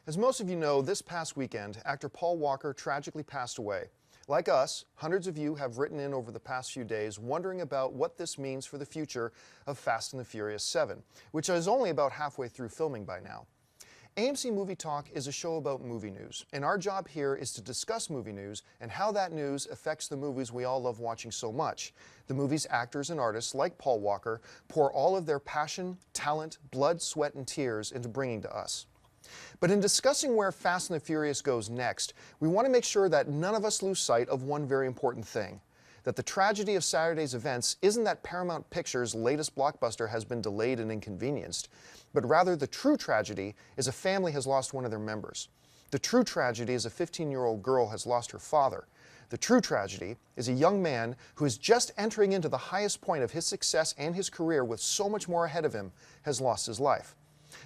As most of you know, this past weekend, actor Paul Walker tragically passed away. Like us, hundreds of you have written in over the past few days wondering about what this means for the future of Fast and the Furious 7, which is only about halfway through filming by now. AMC Movie Talk is a show about movie news, and our job here is to discuss movie news and how that news affects the movies we all love watching so much. The movies actors and artists like Paul Walker pour all of their passion, talent, blood, sweat, and tears into bringing to us. But in discussing where Fast and the Furious goes next, we want to make sure that none of us lose sight of one very important thing. That the tragedy of Saturday's events isn't that Paramount Pictures' latest blockbuster has been delayed and inconvenienced, but rather the true tragedy is a family has lost one of their members. The true tragedy is a 15-year-old girl has lost her father. The true tragedy is a young man who is just entering into the highest point of his success and his career with so much more ahead of him has lost his life.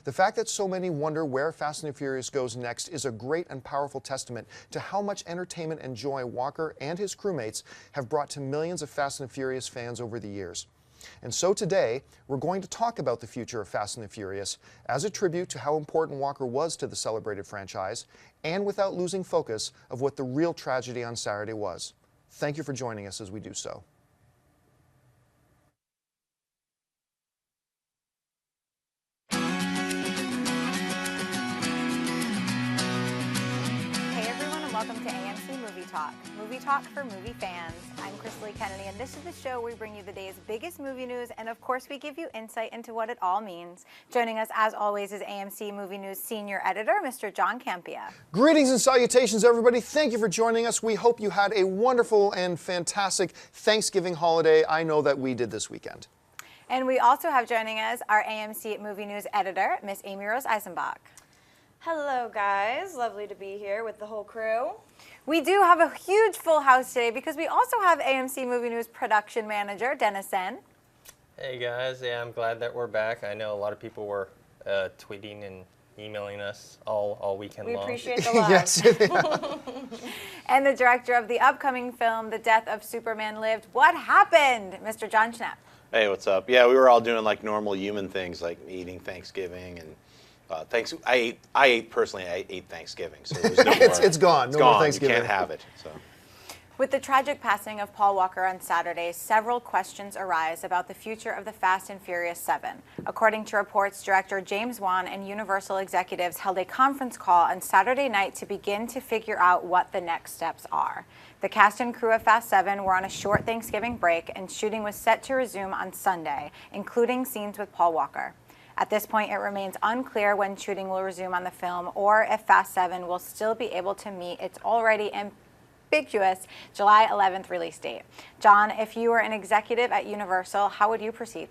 The fact that so many wonder where Fast and the Furious goes next is a great and powerful testament to how much entertainment and joy Walker and his crewmates have brought to millions of Fast and the Furious fans over the years. And so today, we're going to talk about the future of Fast and the Furious as a tribute to how important Walker was to the celebrated franchise, and without losing focus of what the real tragedy on Saturday was. Thank you for joining us as we do so. Welcome to AMC Movie Talk for movie fans. I'm Crystal Kennedy, and this is the show where we bring you the day's biggest movie news, and of course we give you insight into what it all means. Joining us, as always, is AMC Movie News Senior Editor, Mr. John Campea. Greetings and salutations, everybody. Thank you for joining us. We hope you had a wonderful and fantastic Thanksgiving holiday. I know that we did this weekend. And we also have joining us our AMC Movie News Editor, Miss Amy Rose Eisenbach. Hello guys, lovely to be here with the whole crew. We do have a huge full house today because we also have AMC Movie News Production Manager, Dennis Sen. Hey guys, yeah, I'm glad that we're back. I know a lot of people were tweeting and emailing us all weekend long. We appreciate the love. Yes. And the director of the upcoming film, The Death of Superman Lived. What happened, Mr. John Schnepp? Hey, what's up? Yeah, we were all doing like normal human things like eating Thanksgiving and I ate Thanksgiving, so there's no more. It's gone. No more Thanksgiving. You can't have it. So. With the tragic passing of Paul Walker on Saturday, several questions arise about the future of the Fast and Furious 7. According to reports, director James Wan and Universal executives held a conference call on Saturday night to begin to figure out what the next steps are. The cast and crew of Fast 7 were on a short Thanksgiving break, and shooting was set to resume on Sunday, including scenes with Paul Walker. At this point, it remains unclear when shooting will resume on the film or if Fast 7 will still be able to meet its already ambiguous July 11th release date. John, if you were an executive at Universal, how would you proceed?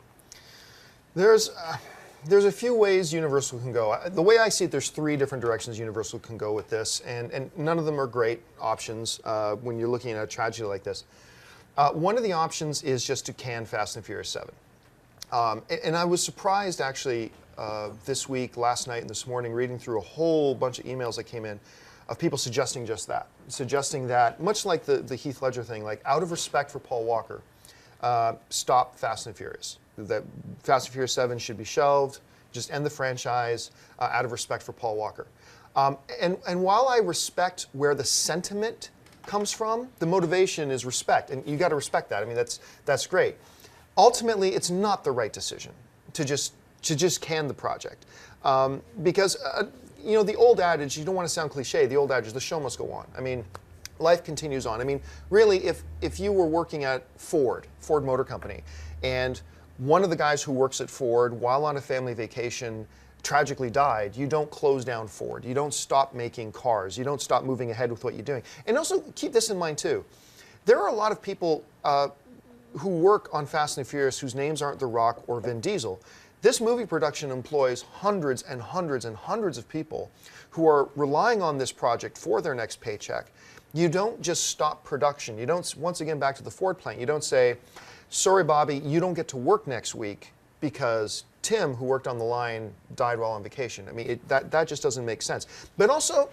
There's a few ways Universal can go. The way I see it, there's three different directions Universal can go with this, and none of them are great options when you're looking at a tragedy like this. One of the options is just to can Fast and Furious 7. And I was surprised, actually, this week, last night, and this morning, reading through a whole bunch of emails that came in of people suggesting just that. Suggesting that, much like the Heath Ledger thing, like out of respect for Paul Walker, stop Fast and Furious. That Fast and Furious 7 should be shelved, just end the franchise out of respect for Paul Walker. And while I respect where the sentiment comes from, the motivation is respect, and you got to respect that. I mean, that's great. Ultimately, it's not the right decision to just can the project, because you know, the old adage, you don't want to sound cliche, the old adage, the show must go on. I mean, life continues on. I mean, really, if you were working at Ford Motor Company, and one of the guys who works at Ford, while on a family vacation, tragically died, you don't close down Ford. You don't stop making cars. You don't stop moving ahead with what you're doing. And also keep this in mind too. There are a lot of people who work on Fast and Furious whose names aren't The Rock or Vin Diesel. This movie production employs hundreds and hundreds and hundreds of people who are relying on this project for their next paycheck. You don't just stop production. You don't, once again, back to the Ford plant, you don't say, sorry, Bobby, you don't get to work next week because Tim, who worked on the line, died while on vacation. I mean, that just doesn't make sense. But also,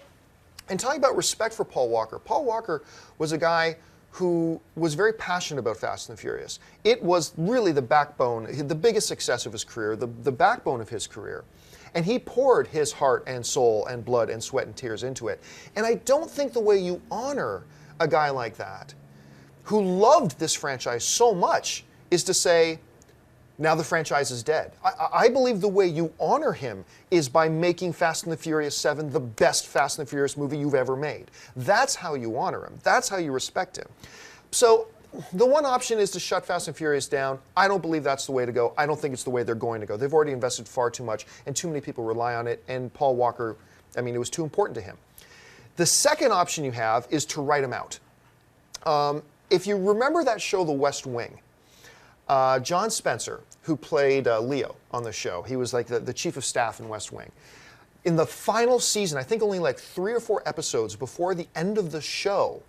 in talking about respect for Paul Walker was a guy who was very passionate about Fast and the Furious. It was really the backbone, the biggest success of his career, the backbone of his career. And he poured his heart and soul and blood and sweat and tears into it. And I don't think the way you honor a guy like that, who loved this franchise so much, is to say, now the franchise is dead. I believe the way you honor him is by making Fast and the Furious 7 the best Fast and the Furious movie you've ever made. That's how you honor him. That's how you respect him. So the one option is to shut Fast and Furious down. I don't believe that's the way to go. I don't think it's the way they're going to go. They've already invested far too much, and too many people rely on it, and Paul Walker, I mean, it was too important to him. The second option you have is to write him out. If you remember that show, The West Wing, John Spencer, who played Leo on the show, he was like the chief of staff in West Wing. In the final season, I think only like 3 or 4 episodes before the end of the show,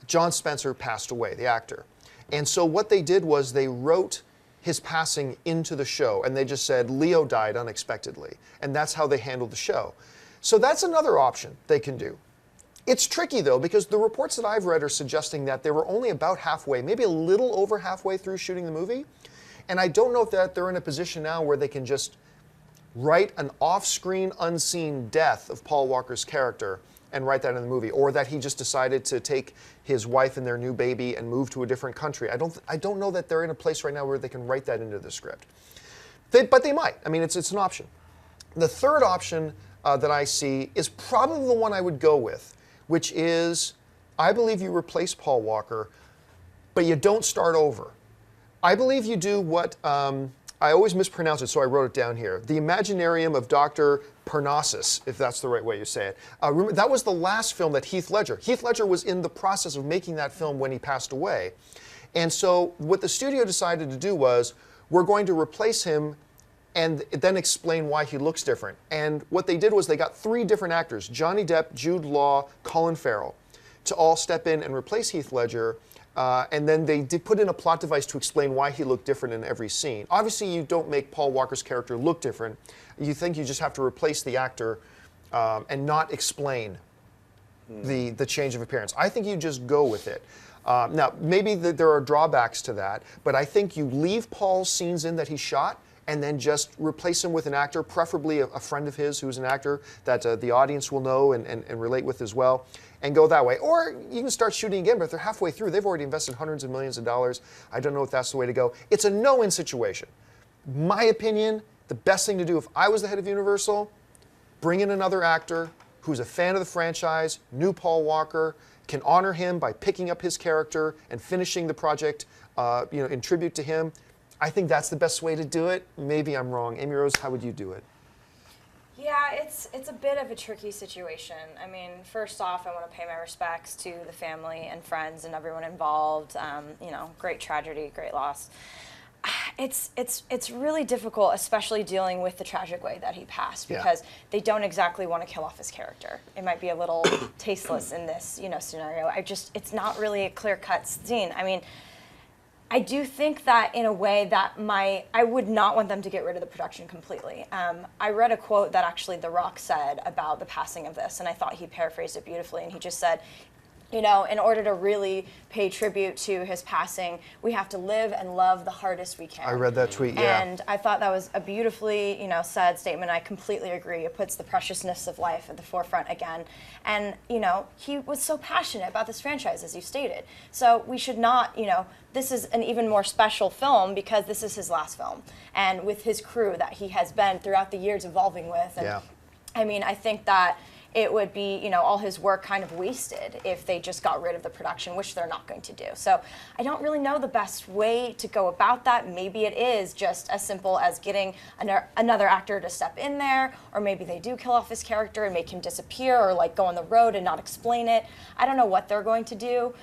John Spencer passed away, the actor. And so what they did was they wrote his passing into the show, and they just said, Leo died unexpectedly. And that's how they handled the show. So that's another option they can do. It's tricky, though, because the reports that I've read are suggesting that they were only about halfway, maybe a little over halfway through shooting the movie. And I don't know if that they're in a position now where they can just write an off-screen, unseen death of Paul Walker's character and write that in the movie, or that he just decided to take his wife and their new baby and move to a different country. I don't know that they're in a place right now where they can write that into the script. But they might. I mean, it's an option. The third option that I see is probably the one I would go with, which is, I believe you replace Paul Walker, but you don't start over. I believe you do what, I always mispronounce it, so I wrote it down here. The Imaginarium of Dr. Parnassus, if that's the right way you say it. Remember, that was the last film that Heath Ledger was in the process of making that film when he passed away. And so what the studio decided to do was, we're going to replace him and then explain why he looks different. And what they did was they got 3 different actors, Johnny Depp, Jude Law, Colin Farrell, to all step in and replace Heath Ledger. And then they did put in a plot device to explain why he looked different in every scene. Obviously, you don't make Paul Walker's character look different. You think you just have to replace the actor and not explain the change of appearance. I think you just go with it. Now, maybe there are drawbacks to that, but I think you leave Paul's scenes in that he shot and then just replace him with an actor, preferably a friend of his who's an actor that the audience will know and relate with as well, and go that way. Or you can start shooting again, but if they're halfway through, they've already invested hundreds of millions of dollars. I don't know if that's the way to go. It's a no-win situation. My opinion, the best thing to do if I was the head of Universal, bring in another actor who's a fan of the franchise, knew Paul Walker, can honor him by picking up his character and finishing the project in tribute to him. I think that's the best way to do it. Maybe I'm wrong. Amy Rose, how would you do it? Yeah, it's a bit of a tricky situation. I mean, first off, I want to pay my respects to the family and friends and everyone involved. Great tragedy, great loss. It's really difficult, especially dealing with the tragic way that he passed, because they don't exactly want to kill off his character. It might be a little tasteless in this, scenario. It's not really a clear-cut scene. I mean, I do think that in a way that I would not want them to get rid of the production completely. I read a quote that actually The Rock said about the passing of this, and I thought he paraphrased it beautifully, and he just said, in order to really pay tribute to his passing, we have to live and love the hardest we can. I read that tweet, yeah. And I thought that was a beautifully, said statement. I completely agree. It puts the preciousness of life at the forefront again. And, he was so passionate about this franchise, as you stated. So we should not, this is an even more special film because this is his last film. And with his crew that he has been throughout the years evolving with. And, I mean, I think that it would be, all his work kind of wasted if they just got rid of the production, which they're not going to do. So I don't really know the best way to go about that. Maybe it is just as simple as getting another actor to step in there, or maybe they do kill off his character and make him disappear, or like go on the road and not explain it. I don't know what they're going to do.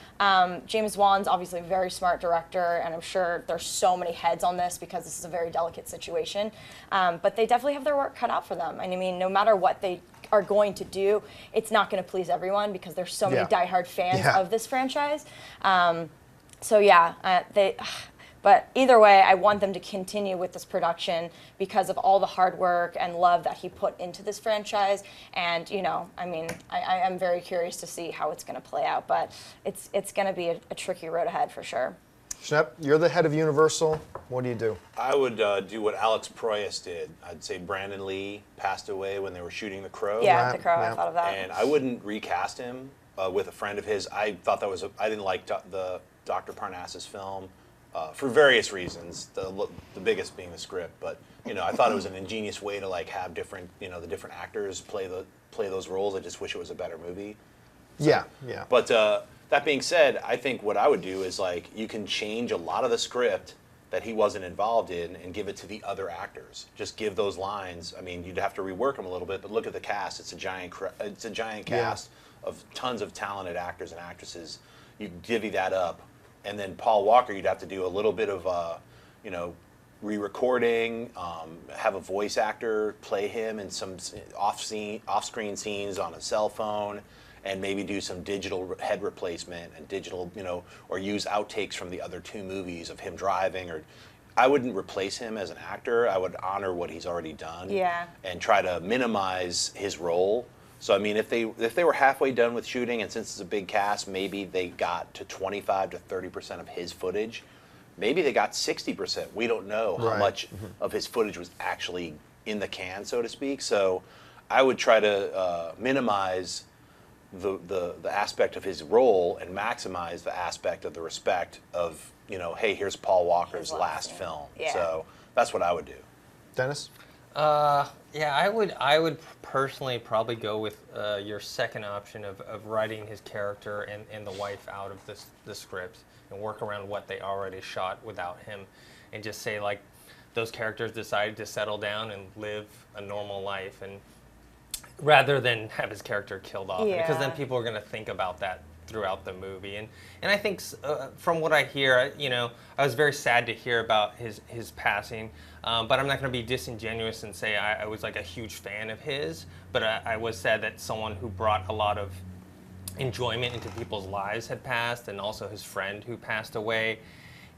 James Wan's obviously a very smart director, and I'm sure there's so many heads on this because this is a very delicate situation. But they definitely have their work cut out for them. And I mean, no matter what they are going to do, it's not going to please everyone because there's so many diehard fans of this franchise. But either way, I want them to continue with this production because of all the hard work and love that he put into this franchise. And, I mean, I am very curious to see how it's going to play out, but it's going to be a tricky road ahead for sure. Schnepp, you're the head of Universal. What do you do? I would do what Alex Proyas did. I'd say Brandon Lee passed away when they were shooting The Crow. Yeah, Right, The Crow. yeah. I thought of that. And I wouldn't recast him with a friend of his. I thought that was I didn't like the Dr. Parnassus film for various reasons. The biggest being the script, but I thought it was an ingenious way to like have different the different actors play those roles. I just wish it was a better movie. Yeah. But that being said, I think what I would do is like you can change a lot of the script that he wasn't involved in and give it to the other actors. Just give those lines. I mean, you'd have to rework them a little bit, but look at the cast. It's a giant cast of tons of talented actors and actresses. You divvy that up, and then Paul Walker, you'd have to do a little bit of re-recording, have a voice actor play him in some off-screen scenes on a cell phone, and maybe do some digital head replacement and digital, or use outtakes from the other two movies of him driving. Or I wouldn't replace him as an actor. I would honor what he's already done. Yeah. And try to minimize his role. So I mean, if they were halfway done with shooting, and since it's a big cast, maybe they got to 25 to 30% of his footage. Maybe they got 60%. We don't know how much of his footage was actually in the can, so to speak. So I would try to minimize the aspect of his role and maximize the aspect of the respect of, hey, here's Paul Walker's last film. Yeah. So that's what I would do. Dennis? Yeah, I would personally probably go with your second option of writing his character and the wife out of the script and work around what they already shot without him, and just say like those characters decided to settle down and live a normal life, and rather than have his character killed off, because then people are going to think about that throughout the movie. And I think from what I hear, I was very sad to hear about his passing, but I'm not going to be disingenuous and say I was like a huge fan of his, but I was sad that someone who brought a lot of enjoyment into people's lives had passed, and also his friend who passed away.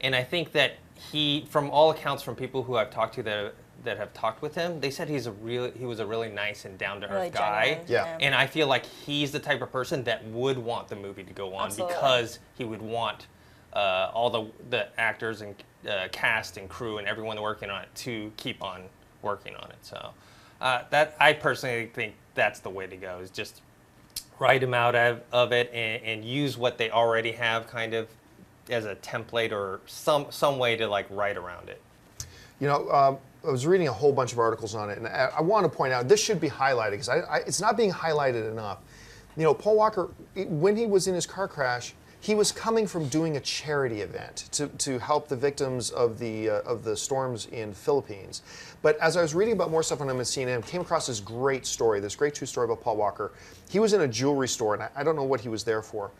And I think that he, from all accounts from people who I've talked to that have talked with him, they said he was a really nice and down-to-earth Really guy. genuine, Yeah. And I feel like he's the type of person that would want the movie to go on. Absolutely. Because he would want all the actors and cast and crew and everyone working on it to keep on working on it. So that I personally think that's the way to go, is just write him out of it and use what they already have kind of as a template or some way to like write around it. I was reading a whole bunch of articles on it, and I want to point out, this should be highlighted, because it's not being highlighted enough. Paul Walker, when he was in his car crash, he was coming from doing a charity event to help the victims of the storms in Philippines. But as I was reading about more stuff on him at CNN, came across this great true story about Paul Walker. He was in a jewelry store, and I don't know what he was there for.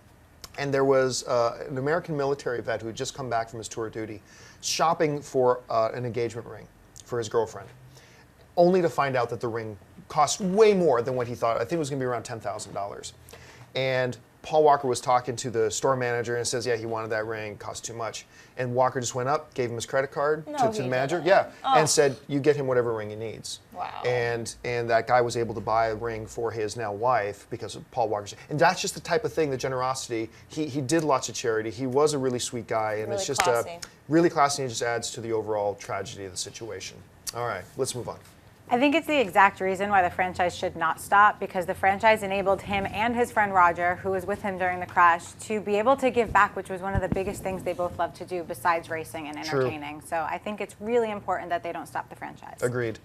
And there was an American military vet who had just come back from his tour of duty, shopping for an engagement ring for his girlfriend, only to find out that the ring cost way more than what he thought. I think it was going to be around $10,000. And Paul Walker was talking to the store manager and says, yeah, he wanted that ring, cost too much. And Walker just went up, gave him his credit card to the manager, and said, you get him whatever ring he needs. Wow. And that guy was able to buy a ring for his now wife because of Paul Walker's. And that's just the type of thing, the generosity. He did lots of charity. He was a really sweet guy, and Really it's just classy. Really classy, and it just adds to the overall tragedy of the situation. All right, let's move on. I think it's the exact reason why the franchise should not stop, because the franchise enabled him and his friend Roger, who was with him during the crash, to be able to give back, which was one of the biggest things they both loved to do besides racing and True. entertaining. So I think it's really important that they don't stop the franchise. Agreed.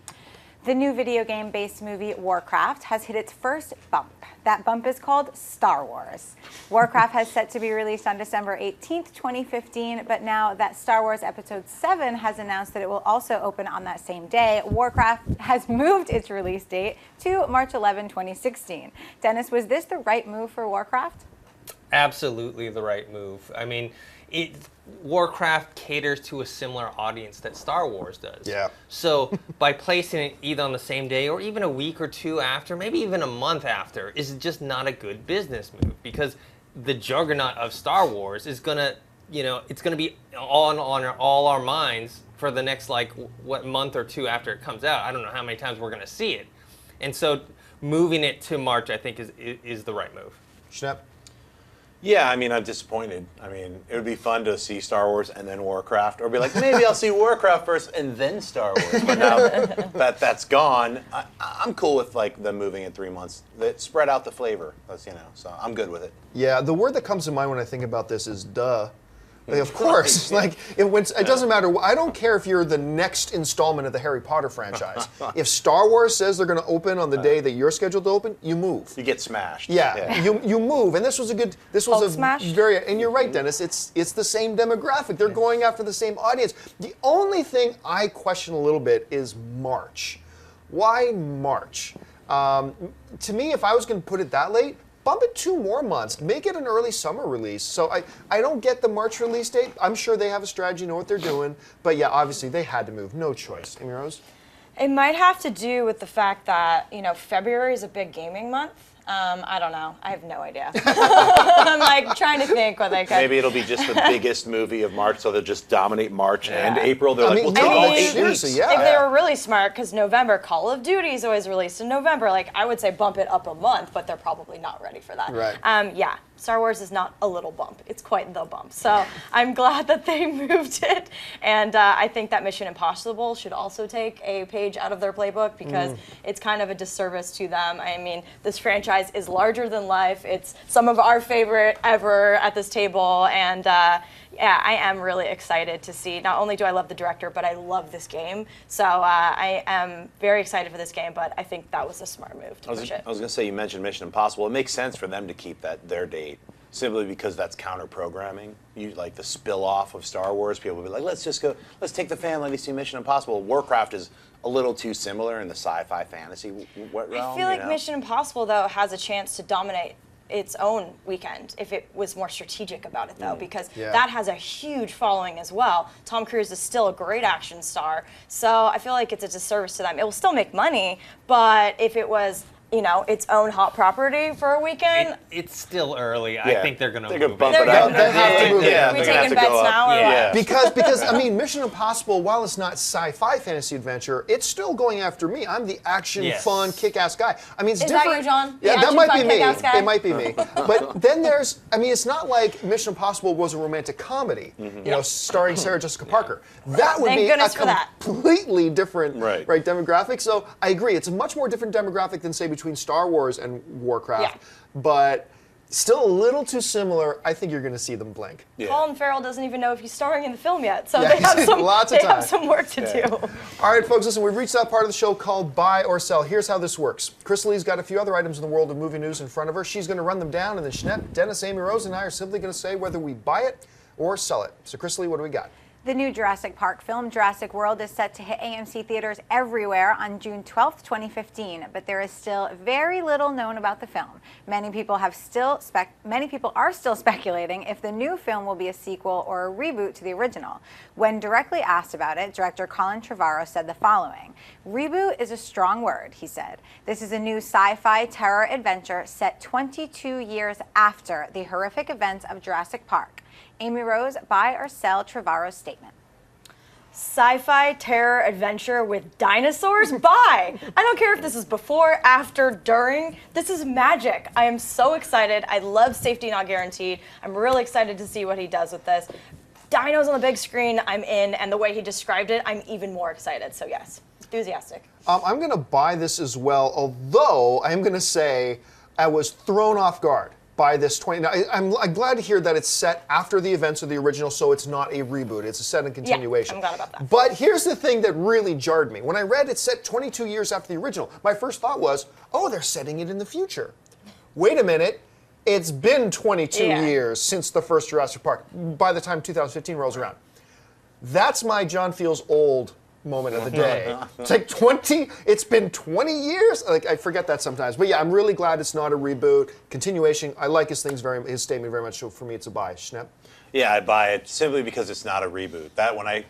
The new video game-based movie Warcraft has hit its first bump. That bump is called Star Wars. Warcraft has set to be released on December 18th, 2015, but now that Star Wars Episode 7 has announced that it will also open on that same day, Warcraft has moved its release date to March 11, 2016. Dennis, was this the right move for Warcraft? Absolutely the right move. I mean, Warcraft caters to a similar audience that Star Wars does. Yeah. So by placing it either on the same day or even a week or two after, maybe even a month after, is just not a good business move, because the juggernaut of Star Wars is gonna, it's gonna be on all our minds for the next month or two after it comes out. I don't know how many times we're gonna see it, and so moving it to March, I think, is the right move. Schnepp? Yeah, I mean, I'm disappointed. I mean, it would be fun to see Star Wars and then Warcraft, or be like, maybe I'll see Warcraft first and then Star Wars. But now that's gone, I'm cool with like them moving in 3 months. That spread out the flavor. That's so I'm good with it. Yeah, the word that comes to mind when I think about this is duh. Like, of course, like it doesn't matter. I don't care if you're the next installment of the Harry Potter franchise. If Star Wars says they're going to open on the day that you're scheduled to open, you move. You get smashed. Yeah. You move, and this was Hulk a smashed? very, and you're right, Dennis. It's the same demographic. They're going after the same audience. The only thing I question a little bit is March. Why March? To me, if I was going to put it that late, bump it 2 more months. Make it an early summer release. So I don't get the March release date. I'm sure they have a strategy, know what they're doing. But yeah, obviously they had to move. No choice. Amy Rose? It might have to do with the fact that, February is a big gaming month. I don't know. I have no idea. I'm like trying to think what they could. Maybe it'll be just the biggest movie of March, so they'll just dominate March and April. They're like, we'll take all 8 weeks. Seriously, yeah. If they were really smart, because November, Call of Duty is always released in November, like I would say bump it up a month, but they're probably not ready for that. Right. Yeah. Star Wars is not a little bump. It's quite the bump. So I'm glad that they moved it. And I think that Mission Impossible should also take a page out of their playbook because it's kind of a disservice to them. I mean, this franchise is larger than life. It's some of our favorite ever at this table. And yeah, I am really excited to see. Not only do I love the director, but I love this game. So I am very excited for this game, but I think that was a smart move to push it. I was going to say, you mentioned Mission Impossible. It makes sense for them to keep their date, simply because that's counter-programming. You like the spill-off of Star Wars. People will be like, let's take the family to see Mission Impossible. Warcraft is a little too similar in the sci-fi fantasy realm. I feel like Mission Impossible, though, has a chance to dominate its own weekend if it was more strategic about it, though, because that has a huge following as well. Tom Cruise is still a great action star, so I feel like it's a disservice to them. It will still make money, but if it was its own hot property for a weekend. It's still early. I think they're going to move bump it up. They have to move it. Are we taking bets now or what? Because I mean, Mission Impossible, while it's not sci-fi fantasy adventure, it's still going after me. I'm the action, fun, kick-ass guy. I mean, it's different. Is that you, John? Yeah, The that action, might fun, be me. kick-ass guy? It might be me. But then it's not like Mission Impossible was a romantic comedy, starring Sarah Jessica Parker. That would be a completely different demographic. So I agree. It's a much more different demographic than, say, between Star Wars and Warcraft. But still a little too similar. I think you're going to see them blink. Colin Farrell doesn't even know if he's starring in the film yet, so they have some work to do. All right, folks, listen, we've reached that part of the show called Buy or Sell. Here's how this works. Chris Lee's got a few other items in the world of movie news in front of her. She's going to run them down, and then Schnepp, Dennis, Amy Rose, and I are simply going to say whether we buy it or sell it. So, Chris Lee, what do we got? The new Jurassic Park film, Jurassic World, is set to hit AMC theaters everywhere on June 12th, 2015, but there is still very little known about the film. Many people are still speculating if the new film will be a sequel or a reboot to the original. When directly asked about it, director Colin Trevorrow said the following: "Reboot is a strong word," he said. "This is a new sci-fi terror adventure set 22 years after the horrific events of Jurassic Park." Amy Rose, buy or sell Trevorrow's statement? Sci-fi terror adventure with dinosaurs? Buy! I don't care if this is before, after, during. This is magic. I am so excited. I love Safety Not Guaranteed. I'm really excited to see what he does with this. Dinos on the big screen, I'm in, and the way he described it, I'm even more excited. So yes, enthusiastic. I'm going to buy this as well, although I'm going to say I was thrown off guard by this 20. Now, I'm glad to hear that it's set after the events of the original, so it's not a reboot. It's a set and continuation. I'm glad about that. But here's the thing that really jarred me. When I read it's set 22 years after the original, my first thought was, oh, they're setting it in the future. Wait a minute. It's been 22 years since the first Jurassic Park, by the time 2015 rolls around. That's my John Feels Old moment of the day. It's like it's been 20 years? Like, I forget that sometimes. But yeah, I'm really glad it's not a reboot. Continuation, I like his statement very much, so for me it's a buy. Schnepp? Yeah, I buy it simply because it's not a reboot. That when I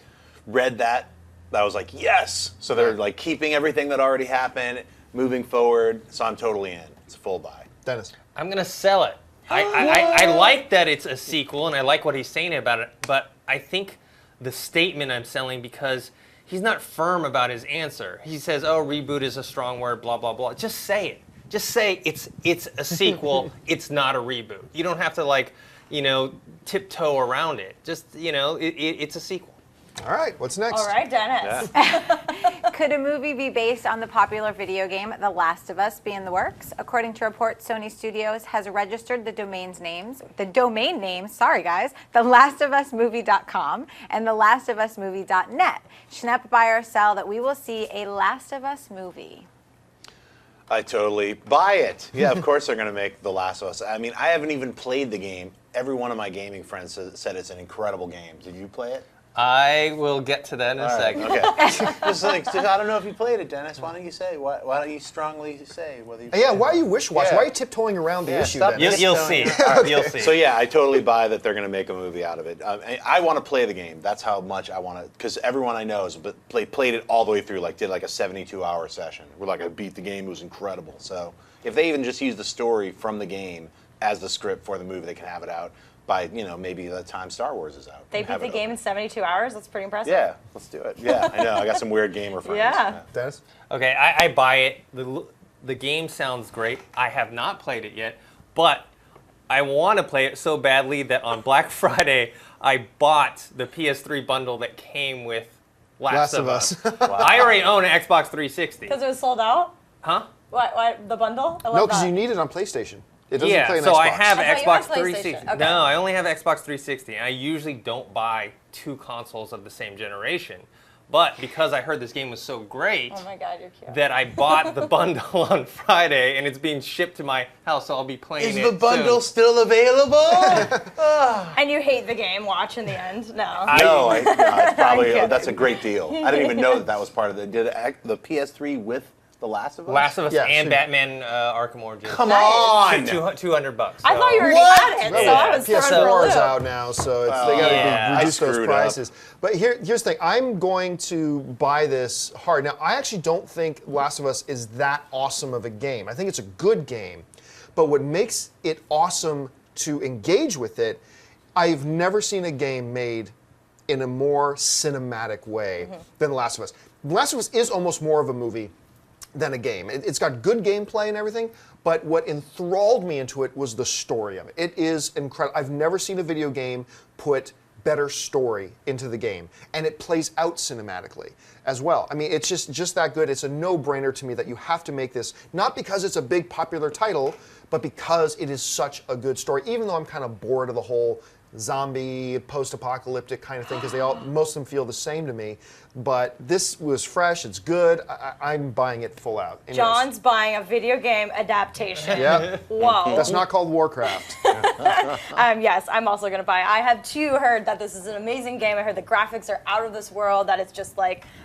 read that, I was like, yes! So they're like keeping everything that already happened, moving forward, so I'm totally in. It's a full buy. Dennis? I'm going to sell it. I like that it's a sequel, and I like what he's saying about it, but I think the statement I'm selling because he's not firm about his answer. He says, oh, reboot is a strong word, blah, blah, blah. Just say it. Just say it's a sequel, it's not a reboot. You don't have to, like, tiptoe around it. Just, it's a sequel. All right, what's next? All right, Dennis. Could a movie be based on the popular video game The Last of Us be in the works? According to reports, Sony Studios has registered the domain names, thelastofusmovie.com and thelastofusmovie.net. Schnepp, buy or sell that we will see a Last of Us movie. I totally buy it. Yeah, of course they're going to make The Last of Us. I mean, I haven't even played the game. Every one of my gaming friends said it's an incredible game. Did you play it? I will get to that in a second. Okay. Just I don't know if you played it, Dennis. Why don't you say? Why don't you strongly say whether you played Why are you wish-wash? Yeah. Why are you tiptoeing around the issue, stop Dennis? You'll see. You'll see. So yeah, I totally buy that they're going to make a movie out of it. I want to play the game. That's how much I want to, because everyone I know has played it all the way through. Did a 72-hour session. Where I beat the game. It was incredible. So if they even just use the story from the game as the script for the movie, they can have it out by maybe the time Star Wars is out. They beat the game in 72 hours? That's pretty impressive. Yeah, let's do it. Yeah, I know. I got some weird gamer friends. Yeah. Dennis? Okay, I buy it. The game sounds great. I have not played it yet, but I want to play it so badly that on Black Friday, I bought the PS3 bundle that came with Last of Us. I already own an Xbox 360. Because it was sold out? Huh? What? The bundle? I love No, because that. you need it on PlayStation. It doesn't play Yeah, on so Xbox. I have I an thought you had Xbox PlayStation. 360. Okay. No, I only have Xbox 360, and I usually don't buy two consoles of the same generation. But because I heard this game was so great, Oh my God, you're cute. that I bought the bundle on Friday, and it's being shipped to my house, so I'll be playing Is it the bundle soon. still available? And you hate the game, watch in the end? No. No, it's probably kidding. that's a great deal. I didn't even know that was part of the. Did the PS3 with The Last of Us? Last of Us Yeah, and so- Batman Arkham Origins. Come Nice. on! $200. I thought you already What? had it, so Yeah. I was thrown for a PS4 is loop. out now, so they got to Yeah. reduce I those screwed up. prices. But here's the thing: I'm going to buy this hard. Now, I actually don't think Last of Us is that awesome of a game. I think it's a good game, but what makes it awesome to engage with it, I've never seen a game made in a more cinematic way than The Last of Us. The Last of Us is almost more of a movie than a game. It's got good gameplay and everything, but what enthralled me into it was the story of it. It is incredible. I've never seen a video game put better story into the game, and it plays out cinematically as well. I mean, it's just that good. It's a no-brainer to me that you have to make this, not because it's a big popular title, but because it is such a good story, even though I'm kind of bored of the whole zombie, post-apocalyptic kind of thing, because most of them feel the same to me. But this was fresh, it's good, I'm buying it full out. Anyways. John's buying a video game adaptation. Yeah. Whoa. That's not called Warcraft. Yes, I'm also going to buy it. I have too heard that this is an amazing game. I heard the graphics are out of this world, that it's just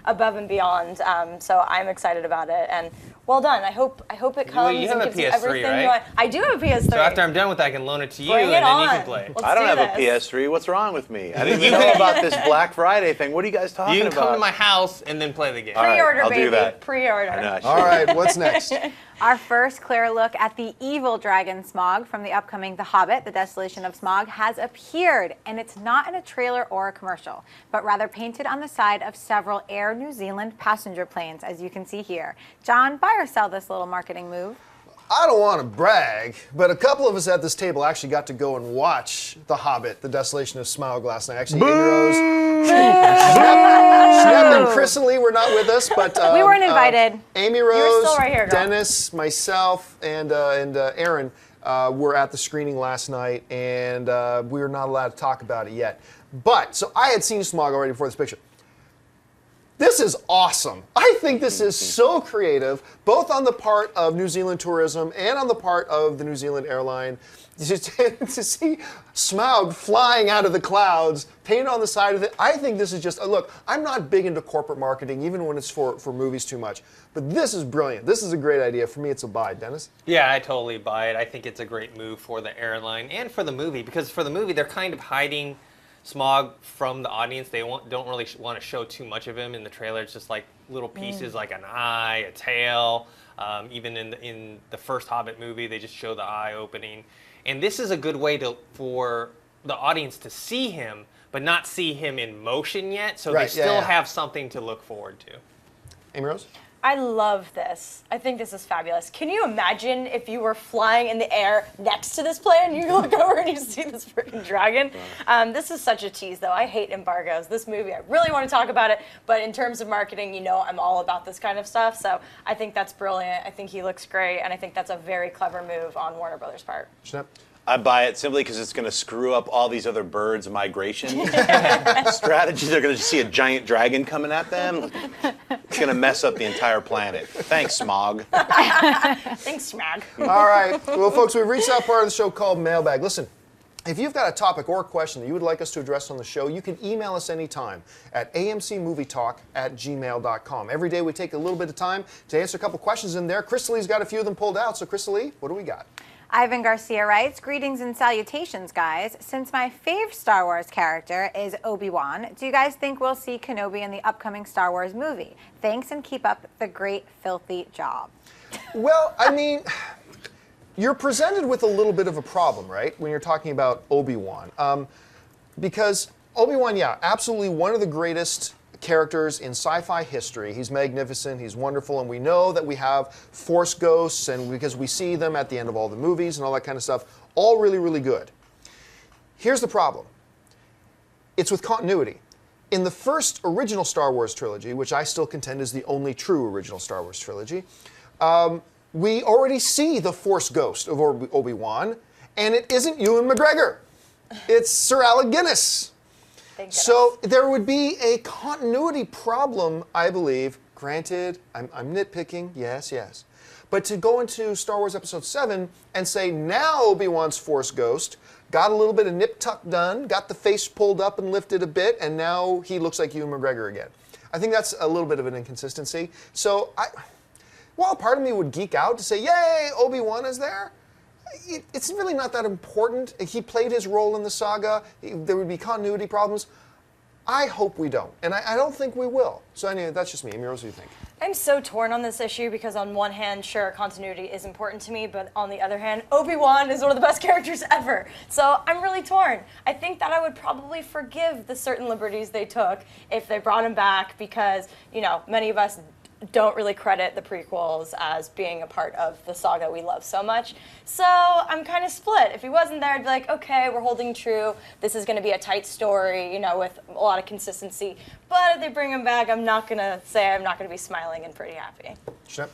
above and beyond. So I'm excited about it. And well done. I hope it comes you have and a gives you PS3, everything right? you want. I do have a PS3. So after I'm done with that, I can loan it to you, Bring and it then you on. can play it. Let's I don't do have a this. PS3. What's wrong with me? I didn't even know about this Black Friday thing. What are you guys talking You can about? come to my house and then play the game. All right, Pre-order, I'll do baby. that. Pre-order. I know, I should. All right, what's next? Our first clear look at the evil dragon Smaug from the upcoming The Hobbit, The Desolation of Smaug, has appeared, and it's not in a trailer or a commercial, but rather painted on the side of several Air New Zealand passenger planes, as you can see here. John, buy or sell this little marketing move? I don't want to brag, but a couple of us at this table actually got to go and watch The Hobbit, The Desolation of Smaug last night. Actually, Amy Rose, Schnepp and Chris and Lee were not with us, but We weren't invited. Amy Rose, still right here, girl. Dennis, myself, and Aaron were at the screening last night, and we were not allowed to talk about it yet. But so I had seen Smaug already before this picture. This is awesome. I think this is so creative, both on the part of New Zealand tourism and on the part of the New Zealand airline. To see Smaug flying out of the clouds, painted on the side of it, I think this is just, look, I'm not big into corporate marketing, even when it's for movies too much, but this is brilliant. This is a great idea. For me, it's a buy. Dennis? Yeah, I totally buy it. I think it's a great move for the airline and for the movie, because for the movie, they're kind of hiding Smaug from the audience. They don't really want to show too much of him in the trailer. It's just like little pieces, like an eye, a tail. Even in the first Hobbit movie, they just show the eye opening. And this is a good way for the audience to see him, but not see him in motion yet. So Right, they still yeah. have something to look forward to. Amy Rose? I love this. I think this is fabulous. Can you imagine if you were flying in the air next to this plane and you look over and you see this freaking dragon? This is such a tease, though. I hate embargoes. This movie, I really want to talk about it, but in terms of marketing, you know I'm all about this kind of stuff, so I think that's brilliant. I think he looks great, and I think that's a very clever move on Warner Brothers' part. Schnepp? I buy it simply because it's going to screw up all these other birds' migration strategies. They're going to see a giant dragon coming at them. It's going to mess up the entire planet. Thanks, Smaug. Thanks, Smaug. All right. Well, folks, we've reached that part of the show called Mailbag. Listen, if you've got a topic or a question that you would like us to address on the show, you can email us anytime at amcmovietalk@gmail.com. Every day we take a little bit of time to answer a couple questions in there. Crystalie got a few of them pulled out. So, Crystalie, what do we got? Ivan Garcia writes, greetings and salutations, guys. Since my fave Star Wars character is Obi-Wan, do you guys think we'll see Kenobi in the upcoming Star Wars movie? Thanks and keep up the great filthy job. Well, I mean, you're presented with a little bit of a problem, right, when you're talking about Obi-Wan. Because Obi-Wan, yeah, absolutely one of the greatest characters in sci-fi history. He's magnificent, he's wonderful, and we know that we have Force ghosts, and because we see them at the end of all the movies and all that kind of stuff, all really, really good. Here's the problem. It's with continuity. In the first original Star Wars trilogy, which I still contend is the only true original Star Wars trilogy, we already see the Force ghost of Obi-Wan, and it isn't Ewan McGregor. It's Sir Alec Guinness. So there would be a continuity problem, I believe. Granted, I'm nitpicking, yes. But to go into Star Wars Episode 7 and say, now Obi-Wan's Force ghost got a little bit of nip-tuck done, got the face pulled up and lifted a bit, and now he looks like Ewan McGregor again. I think that's a little bit of an inconsistency. So while part of me would geek out to say, yay, Obi-Wan is there, it's really not that important. He played his role in the saga. There would be continuity problems. I hope we don't, and I don't think we will. So anyway, that's just me. Amir, what do you think? I'm so torn on this issue because on one hand, sure, continuity is important to me, but on the other hand, Obi-Wan is one of the best characters ever. So I'm really torn. I think that I would probably forgive the certain liberties they took if they brought him back because, you know, many of us don't really credit the prequels as being a part of the saga we love so much. So I'm kind of split. If he wasn't there, I'd be like, okay, we're holding true. This is going to be a tight story, you know, with a lot of consistency. But if they bring him back, I'm not going to say I'm not going to be smiling and pretty happy. Schnepp?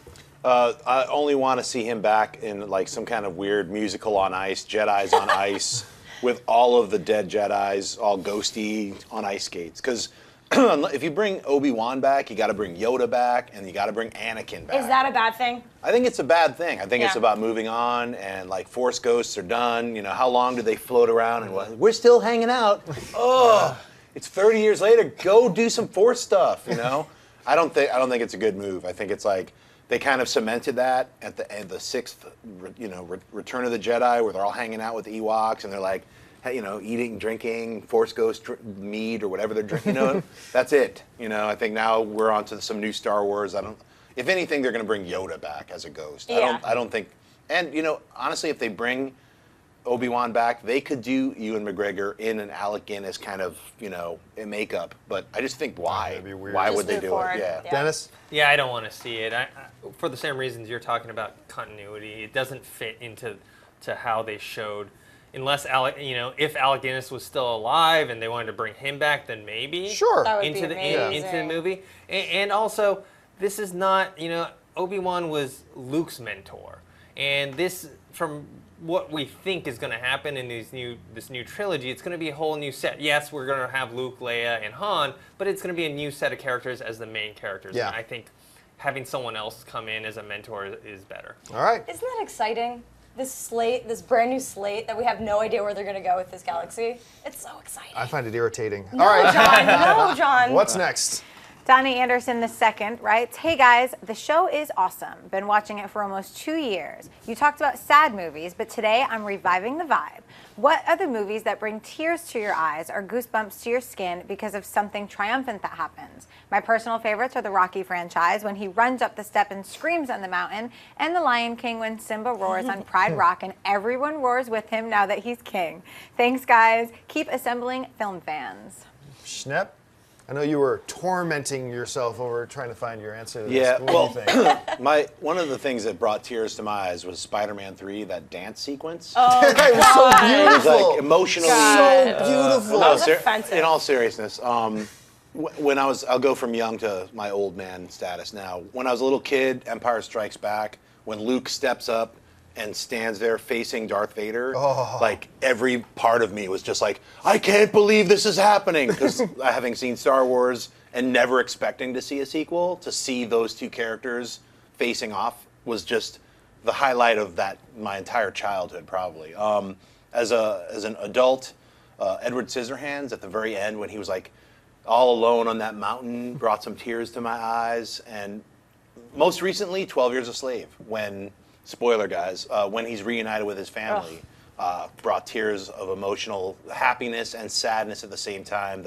I only want to see him back in like some kind of weird musical on ice, Jedis on ice, with all of the dead Jedis all ghosty on ice skates. Because if you bring Obi-Wan back, you got to bring Yoda back, and you got to bring Anakin back. Is that a bad thing? I think it's a bad thing. I think it's Yeah. about moving on, and like Force ghosts are done. You know, how long do they float around? And we're still hanging out. Oh, it's 30 years later. Go do some Force stuff. You know, I don't think it's a good move. I think it's like they kind of cemented that at the end, the sixth, Return of the Jedi, where they're all hanging out with the Ewoks, and they're like, you know, eating, drinking, Force Ghost meat or whatever they're drinking. You know, that's it. You know, I think now we're on to some new Star Wars. If anything, they're going to bring Yoda back as a ghost. Yeah. I don't think. And you know, honestly, if they bring Obi-Wan back, they could do Ewan McGregor in an Alec Guinness kind of, you know, makeup. But I just think why? that'd be weird. Why Just would they move do forward. it? Yeah. Yeah. Dennis? Yeah, I don't want to see it. For the same reasons you're talking about continuity, it doesn't fit into how they showed. Unless if Alec Guinness was still alive and they wanted to bring him back, then maybe Sure. That would be into the amazing. movie. And also, this is not, Obi-Wan was Luke's mentor, and this, from what we think is going to happen in this new trilogy, it's going to be a whole new set. Yes, we're going to have Luke, Leia, and Han, but it's going to be a new set of characters as the main characters. Yeah. And I think having someone else come in as a mentor is better. All right. Isn't that exciting? This slate, this brand new slate that we have no idea where they're going to go with this galaxy. It's so exciting. I find it irritating. No, All right. John. No, John. What's next? Donnie Anderson II writes, hey guys, the show is awesome. Been watching it for almost 2 years. You talked about sad movies, but today I'm reviving the vibe. What are the movies that bring tears to your eyes or goosebumps to your skin because of something triumphant that happens? My personal favorites are the Rocky franchise when he runs up the step and screams on the mountain, and the Lion King when Simba roars on Pride Rock and everyone roars with him now that he's king. Thanks guys. Keep assembling film fans. Schnepp? I know you were tormenting yourself over trying to find your answer to this. Yeah, What do you think? one of the things that brought tears to my eyes was Spider-Man 3, that dance sequence. Oh, It was so It was beautiful. like emotionally. So beautiful. That was offensive. In all seriousness, when I'll go from young to my old man status now. When I was a little kid, Empire Strikes Back, when Luke steps up and stands there facing Darth Vader, like every part of me was just like, I can't believe this is happening. Because having seen Star Wars and never expecting to see a sequel, to see those two characters facing off was just the highlight of my entire childhood, probably. As an adult, Edward Scissorhands at the very end when he was like all alone on that mountain brought some tears to my eyes. And most recently, 12 Years a Slave, when, spoiler guys, when he's reunited with his family, brought tears of emotional happiness and sadness at the same time.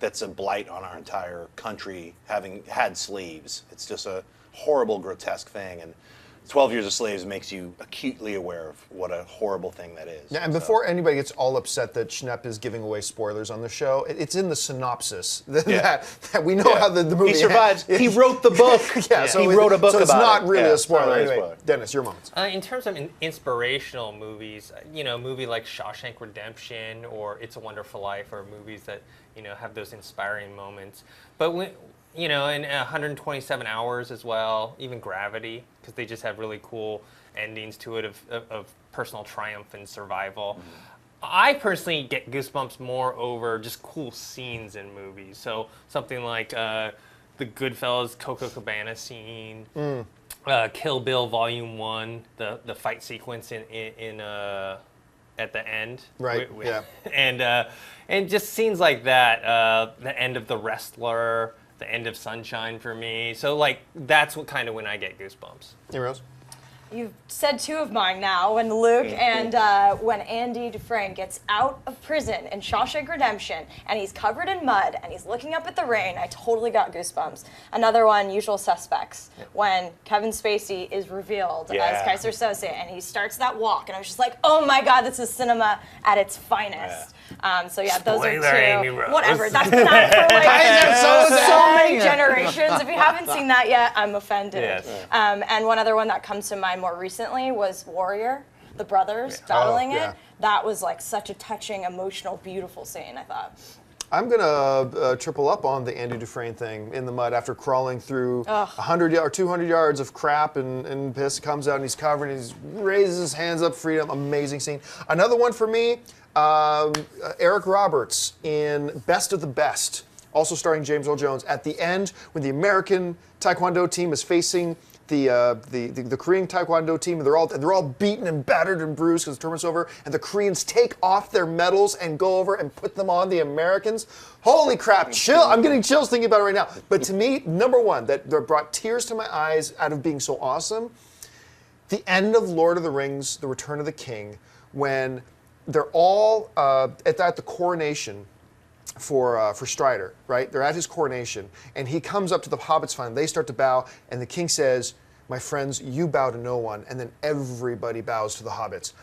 That's a blight on our entire country, having had slaves. It's just a horrible, grotesque thing. And 12 Years a Slave makes you acutely aware of what a horrible thing that is. Yeah, and before anybody gets all upset that Schnepp is giving away spoilers on the show, it's in the synopsis that we know how the movie He survives. ends. He wrote the book. So he wrote a book so about it. it's not really Yeah, a spoiler. not really a Anyway, spoiler. Dennis, your moments. In terms of inspirational movies, a movie like Shawshank Redemption or It's a Wonderful Life are movies that, have those inspiring moments. But when, in 127 Hours as well, even Gravity, because they just have really cool endings to it of personal triumph and survival. I personally get goosebumps more over just cool scenes in movies. So something like the Goodfellas Coco Cabana scene, Kill Bill Volume 1, the fight sequence in at the end. Right, yeah. And just scenes like that, the end of The Wrestler, the end of Sunshine for me. So like that's when I get goosebumps. Hey, Rose? You've said two of mine now, when Luke and when Andy Dufresne gets out of prison in Shawshank Redemption, and he's covered in mud, and he's looking up at the rain. I totally got goosebumps. Another one, Usual Suspects, when Kevin Spacey is revealed as Kaiser Sose, and he starts that walk, and I was just like, oh my God, this is cinema at its finest. So yeah, those Spoiler, are Amy two. Rose. Whatever, that's been out for like so many generations. If you haven't seen that yet, I'm offended. Yes. And one other one that comes to mind more recently was Warrior, the brothers battling yeah. it. That was like such a touching, emotional, beautiful scene, I thought. I'm gonna triple up on the Andy Dufresne thing in the mud after crawling through 100 or 200 yards of crap and piss. Comes out and he's covered and he raises his hands up, freedom. Amazing scene. Another one for me, Eric Roberts in Best of the Best, also starring James Earl Jones. At the end, when the American Taekwondo team is facing the Korean Taekwondo team, and they're all beaten and battered and bruised because the tournament's over, and the Koreans take off their medals and go over and put them on the Americans. Holy crap, chill. I'm getting chills thinking about it right now. But to me, number one, that brought tears to my eyes out of being so awesome, the end of Lord of the Rings, The Return of the King, when they're all at the coronation for Strider, right? They're at his coronation, and he comes up to the hobbits finally. They start to bow, and the king says, "My friends, you bow to no one," and then everybody bows to the hobbits.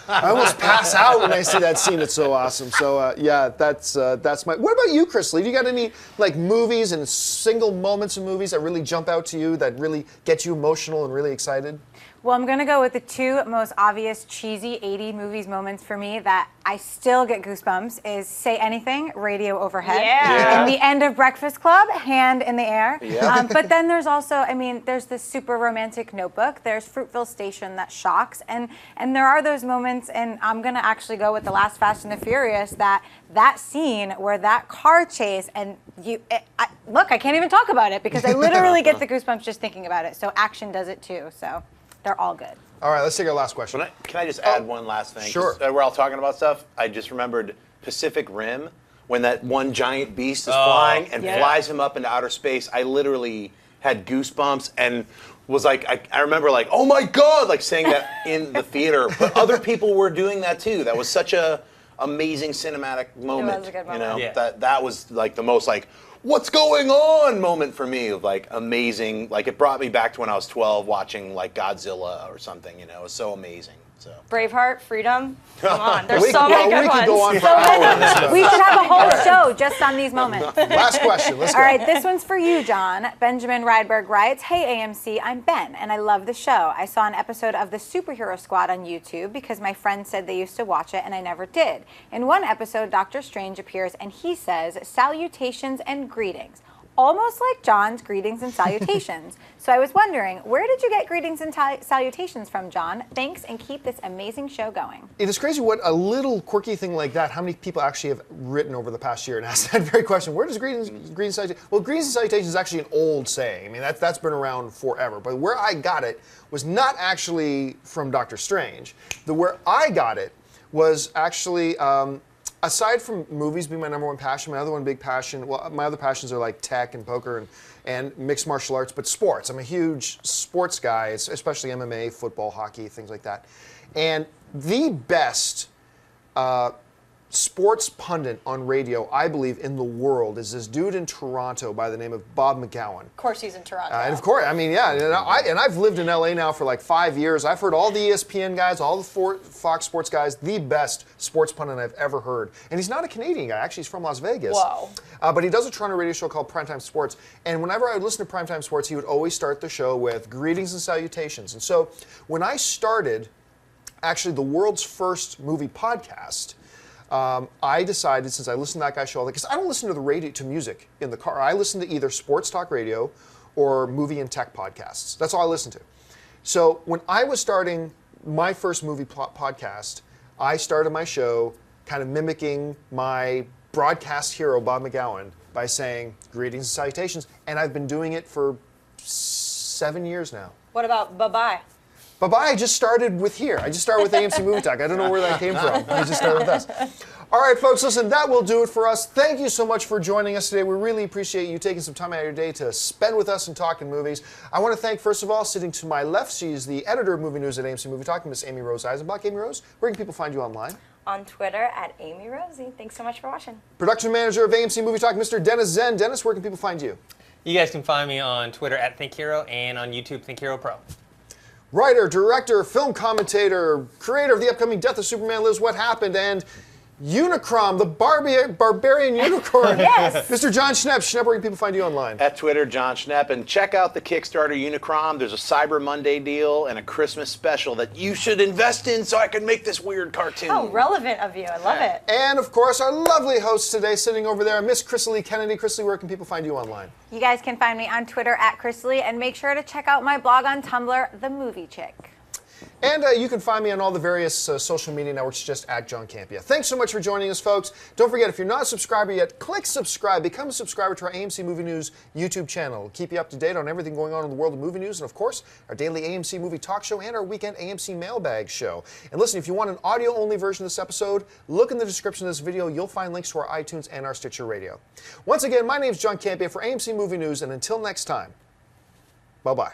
I almost pass out when I see that scene. It's so awesome. So yeah, that's my. What about you, Chris Lee? Do you got any like movies and single moments in movies that really jump out to you, that really get you emotional and really excited? Well, I'm going to go with the two most obvious cheesy 80 movies moments for me that I still get goosebumps is Say Anything, Radio Overhead. Yeah. And the end of Breakfast Club, Hand in the Air. Yeah. But then there's also, there's this super romantic Notebook. There's Fruitville Station that shocks. And there are those moments, and I'm going to actually go with the last Fast and the Furious, that scene where that car chase, and look, I can't even talk about it because I literally get the goosebumps just thinking about it. So action does it too. So they're all good. All right, let's take our last question. Can I just add one last thing? Sure. We're all talking about stuff. I just remembered Pacific Rim, when that one giant beast is flying and flies him up into outer space. I literally had goosebumps and was like, I remember like, oh my God, like saying that in the theater. But other people were doing that too. That was such a amazing cinematic moment. It was a good moment. You know, that was like the most like, what's going on moment for me of like amazing. Like it brought me back to when I was 12 watching like Godzilla or something. You know, it was so amazing. So. Braveheart, Freedom. Come on, there's We so many good could ones. go on for hours. We should have a whole show just on these moments. Last question. Let's go. All right, this one's for you, John. Benjamin Rydberg writes, "Hey AMC, I'm Ben, and I love the show. I saw an episode of The Superhero Squad on YouTube because my friend said they used to watch it and I never did. In one episode, Doctor Strange appears and he says, 'Salutations and greetings.' Almost like John's greetings and salutations. So I was wondering, where did you get greetings and salutations from, John? Thanks, and keep this amazing show going." It is crazy what a little quirky thing like that, how many people actually have written over the past year and asked that very question. Where does greetings and salutations? Well, greetings and salutations is actually an old saying. I mean, that's been around forever. But where I got it was not actually from Doctor Strange. Where I got it was actually, aside from movies being my number one passion, my other passions are like tech and poker and mixed martial arts, but sports. I'm a huge sports guy, especially MMA, football, hockey, things like that. And the best sports pundit on radio, I believe, in the world is this dude in Toronto by the name of Bob McGowan. Of course, he's in Toronto. And of course, I mean, yeah, and I've lived in LA now for like 5 years. I've heard all the ESPN guys, all the Fox Sports guys, the best sports pundit I've ever heard. And he's not a Canadian guy, actually, he's from Las Vegas. Whoa. But he does a Toronto radio show called Primetime Sports. And whenever I would listen to Primetime Sports, he would always start the show with greetings and salutations. And so when I started, actually, the world's first movie podcast, I decided, since I listened to that guy's show, because I don't listen to the radio to music in the car. I listen to either sports talk radio or movie and tech podcasts. That's all I listen to. So when I was starting my first movie podcast, I started my show kind of mimicking my broadcast hero, Bob McGowan, by saying greetings and salutations. And I've been doing it for 7 years now. What about bye-bye? Bye-bye, I just started with here. I just started with AMC Movie Talk. I don't know where that came from. I just started with us. All right, folks, listen, that will do it for us. Thank you so much for joining us today. We really appreciate you taking some time out of your day to spend with us and talking movies. I want to thank, first of all, sitting to my left, she's the editor of movie news at AMC Movie Talk, Miss Amy Rose Eisenbach. Amy Rose, where can people find you online? On Twitter at Amy Rosie. Thanks so much for watching. Production manager of AMC Movie Talk, Mr. Dennis Zen. Dennis, where can people find you? You guys can find me on Twitter at ThinkHero and on YouTube, ThinkHero Pro. Writer, director, film commentator, creator of the upcoming Death of Superman Lives, What Happened, and Unicron, the barbarian unicorn. Yes. Mr. John Schnepp. Schnepp, where can people find you online? At Twitter, John Schnepp, and check out the Kickstarter Unicron. There's a Cyber Monday deal and a Christmas special that you should invest in so I can make this weird cartoon. How relevant of you. I love it. And of course, our lovely host today, sitting over there, Miss Chrisley Kennedy. Chrisley, where can people find you online? You guys can find me on Twitter at Chrisley, and make sure to check out my blog on Tumblr, The Movie Chick. And you can find me on all the various social media networks, just at John Campia. Thanks so much for joining us, folks. Don't forget, if you're not a subscriber yet, click subscribe. Become a subscriber to our AMC Movie News YouTube channel. It'll keep you up to date on everything going on in the world of movie news, and of course, our daily AMC Movie Talk Show and our weekend AMC Mailbag Show. And listen, if you want an audio-only version of this episode, look in the description of this video. You'll find links to our iTunes and our Stitcher Radio. Once again, my name is John Campia for AMC Movie News, and until next time, bye-bye.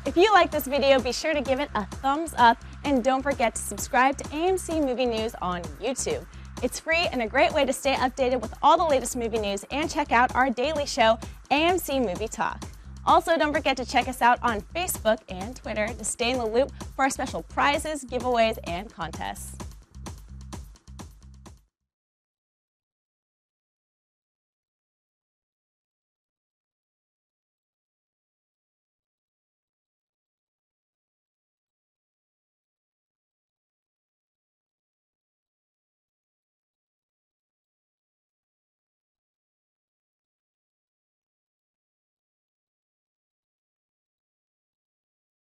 If you like this video, be sure to give it a thumbs up and don't forget to subscribe to AMC Movie News on YouTube. It's free and a great way to stay updated with all the latest movie news and check out our daily show, AMC Movie Talk. Also, don't forget to check us out on Facebook and Twitter to stay in the loop for our special prizes, giveaways, and contests.